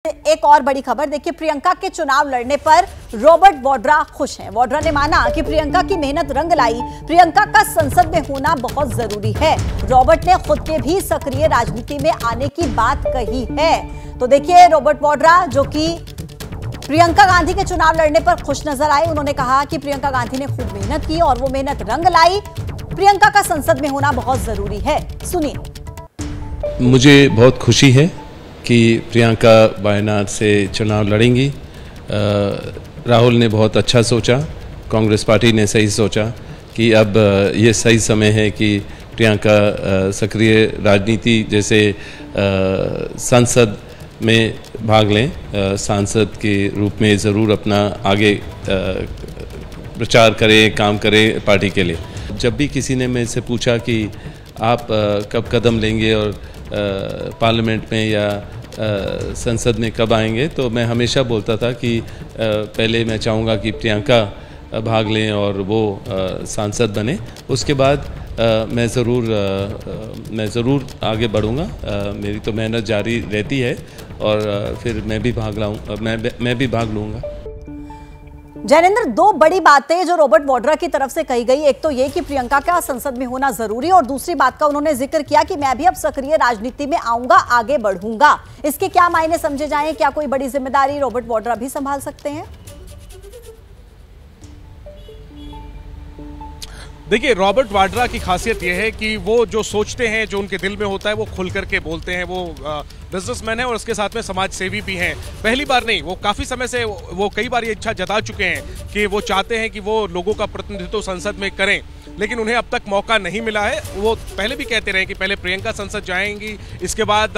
एक और बड़ी खबर देखिए, प्रियंका के चुनाव लड़ने पर रॉबर्ट वाड्रा खुश हैं। वाड्रा ने माना कि प्रियंका की मेहनत रंग लाई, प्रियंका का संसद में होना बहुत जरूरी है। रॉबर्ट ने खुद के भी सक्रिय राजनीति में आने की बात कही है। तो देखिए, रॉबर्ट वाड्रा जो कि प्रियंका गांधी के चुनाव लड़ने पर खुश नजर आए, उन्होंने कहा कि प्रियंका गांधी ने खूब मेहनत की और वो मेहनत रंग लाई। प्रियंका का संसद में होना बहुत जरूरी है। सुनिए। मुझे बहुत खुशी है कि प्रियंका वायनाड से चुनाव लड़ेंगी। राहुल ने बहुत अच्छा सोचा, कांग्रेस पार्टी ने सही सोचा कि अब ये सही समय है कि प्रियंका सक्रिय राजनीति जैसे संसद में भाग लें। सांसद के रूप में ज़रूर अपना आगे प्रचार करें, काम करें पार्टी के लिए। जब भी किसी ने मेरे से पूछा कि आप कब कदम लेंगे और पार्लियामेंट में या संसद में कब आएंगे, तो मैं हमेशा बोलता था कि पहले मैं चाहूँगा कि प्रियंका भाग लें और वो सांसद बने, उसके बाद मैं ज़रूर आगे बढ़ूँगा। मेरी तो मेहनत जारी रहती है और फिर मैं भी भाग लूँगा। जैनेंद्र, दो बड़ी बातें जो रॉबर्ट वाड्रा की तरफ से कही गई, एक तो ये कि प्रियंका का संसद में होना जरूरी, और दूसरी बात का उन्होंने जिक्र किया कि मैं भी अब सक्रिय राजनीति में आऊंगा, आगे बढ़ूंगा। इसके क्या मायने समझे जाएं? क्या कोई बड़ी जिम्मेदारी रॉबर्ट वाड्रा भी संभाल सकते हैं? देखिए, रॉबर्ट वाड्रा की खासियत यह है कि वो जो सोचते हैं, जो उनके दिल में होता है, वो खुल करके बोलते हैं। वो बिजनेसमैन है और उसके साथ में समाज सेवी भी हैं। पहली बार नहीं, वो काफ़ी समय से वो कई बार ये इच्छा जता चुके हैं कि वो चाहते हैं कि वो लोगों का प्रतिनिधित्व संसद में करें, लेकिन उन्हें अब तक मौका नहीं मिला है। वो पहले भी कहते रहे कि पहले प्रियंका संसद जाएंगी, इसके बाद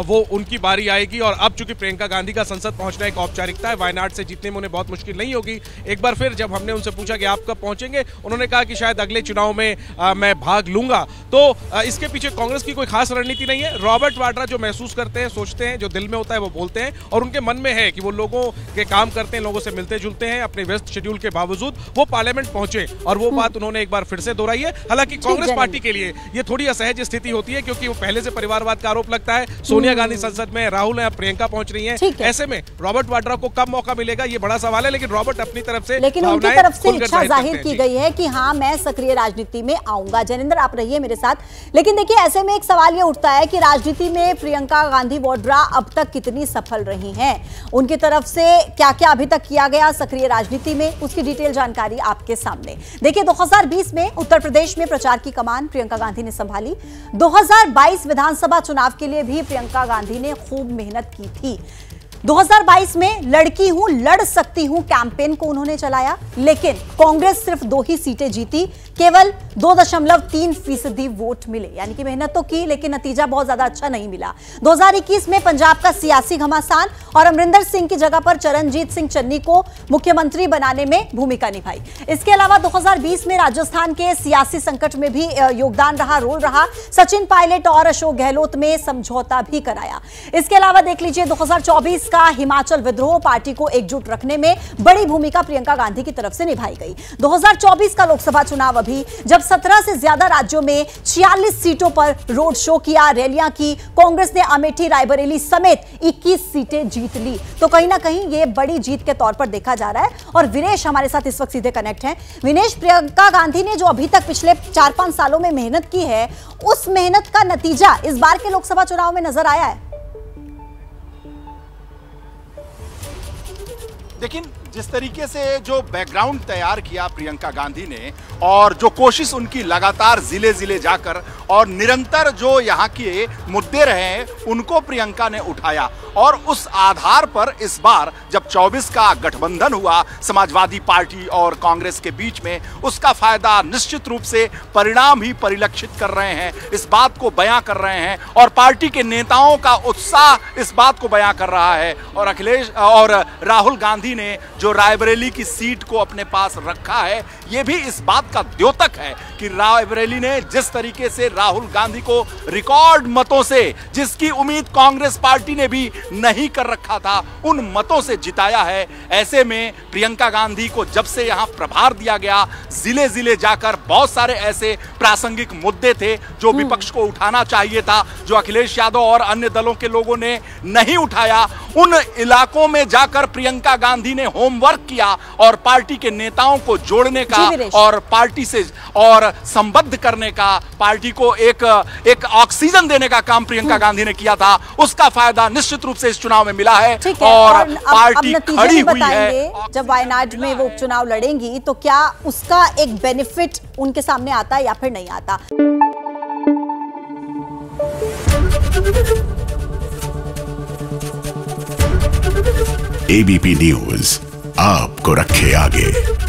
वो उनकी बारी आएगी। और अब चूंकि प्रियंका गांधी का संसद पहुंचना एक औपचारिकता है, वायनाड से जीतने में उन्हें बहुत मुश्किल नहीं होगी। एक बार फिर जब हमने उनसे पूछा कि आप कब पहुंचेंगे, उन्होंने कहा कि शायद अगले चुनाव में मैं भाग लूंगा। तो इसके पीछे कांग्रेस की कोई खास रणनीति नहीं है। रॉबर्ट वाड्रा जो महसूस करते हैं, सोचते हैं, जो दिल में होता है वो बोलते हैं, और उनके मन में है कि वो लोगों के काम करते हैं, लोगों से मिलते जुलते हैं। अपने व्यस्त शेड्यूल के बावजूद वो पार्लियामेंट पहुंचे, और वो बात उन्होंने एक बार फिर से दोहराई है। हालांकि कांग्रेस पार्टी के लिए ये थोड़ी असहज स्थिति होती है, क्योंकि वो पहले से परिवारवाद का आरोप लगता है। सोनिया गांधी संसद में, राहुल है, प्रियंका पहुंच रही हैं। ऐसे में रॉबर्ट वाड्रा को कब मौका मिलेगा, ये बड़ा सवाल है। लेकिन रॉबर्ट अपनी तरफ से, लेकिन उनकी तरफ से इच्छा जाहिर की गई है कि हाँ, मैं सक्रिय राजनीति में आऊंगा। जैनेंद्र, आप रहिए मेरे साथ। लेकिन देखिए, ऐसे में एक सवाल ये उठता है कि राजनीति में प्रियंका गांधी वाड्रा अब तक कितनी सफल रही हैं, उनकी तरफ से क्या क्या अभी तक किया गया सक्रिय राजनीति में, उसकी डिटेल जानकारी आपके सामने। देखिए, 2020 में उत्तर प्रदेश में प्रचार की कमान प्रियंका गांधी ने संभाली। 2022 विधानसभा चुनाव के लिए भी प्रियंका गांधी ने खूब मेहनत की थी। 2022 में लड़की हूं, लड़ सकती हूं कैंपेन को उन्होंने चलाया, लेकिन कांग्रेस सिर्फ 2 ही सीटें जीती, केवल 2.3% वोट मिले। यानी कि मेहनत तो की, लेकिन नतीजा बहुत ज्यादा अच्छा नहीं मिला। 2021 में पंजाब का सियासी घमासान और अमरिंदर सिंह की जगह पर चरणजीत सिंह चन्नी को मुख्यमंत्री बनाने में भूमिका निभाई। इसके अलावा 2020 में राजस्थान के सियासी संकट में भी योगदान रहा, रोल रहा। सचिन पायलट और अशोक गहलोत में समझौता भी कराया। इसके अलावा देख लीजिए, 2024 का हिमाचल विद्रोह, पार्टी को एकजुट रखने में बड़ी भूमिका प्रियंका गांधी की तरफ से निभाई गई। 2024 का लोकसभा चुनाव अभी, जब 17 से ज्यादा राज्यों में 46 सीटों पर रोड शो किया, रैलियां की, कांग्रेस ने अमेठी, रायबरेली समेत 21 सीटें जीत ली। तो कहीं ना कहीं ये बड़ी जीत के तौर पर देखा जा रहा है। और विनेश हमारे साथ इस वक्त सीधे कनेक्ट हैं। विनेश, प्रियंका गांधी ने जो अभी तक पिछले 4-5 सालों में मेहनत की है, उस मेहनत का नतीजा इस बार के लोकसभा चुनाव में नजर आया है? लेकिन जिस तरीके से जो बैकग्राउंड तैयार किया प्रियंका गांधी ने, और जो कोशिश उनकी लगातार जिले जिले जाकर और निरंतर जो यहाँ के मुद्दे रहे उनको प्रियंका ने उठाया, और उस आधार पर इस बार जब 24 का गठबंधन हुआ समाजवादी पार्टी और कांग्रेस के बीच में, उसका फायदा निश्चित रूप से परिणाम ही परिलक्षित कर रहे हैं, इस बात को बयां कर रहे हैं। और पार्टी के नेताओं का उत्साह इस बात को बयां कर रहा है। और अखिलेश और राहुल गांधी ने जो रायबरेली की सीट को अपने पास रखा है, ये भी इस बात का द्योतक है कि रायबरेली ने जिस तरीके से राहुल गांधी को रिकॉर्ड मतों से, जिसकी उम्मीद कांग्रेस पार्टी ने भी नहीं कर रखा था, उन मतों से जिताया है। ऐसे में प्रियंका गांधी को जब से यहां प्रभार दिया गया, जिले जिले जाकर बहुत सारे ऐसे प्रासंगिक मुद्दे थे जो विपक्ष को उठाना चाहिए था, जो अखिलेश यादव और अन्य दलों के लोगों ने नहीं उठाया, उन इलाकों में जाकर प्रियंका गांधी ने होमवर्क किया और पार्टी के नेताओं को जोड़ने का और पार्टी से और संबद्ध करने का, पार्टी को एक ऑक्सीजन देने का काम प्रियंका गांधी ने किया था। उसका फायदा निश्चित रूप से इस चुनाव में मिला है और पार्टी खड़ी हुई है। जब वायनाड में वो उपचुनाव लड़ेंगी तो क्या उसका एक बेनिफिट उनके सामने आता है या फिर नहीं आता? एबीपी न्यूज आपको रखे आगे।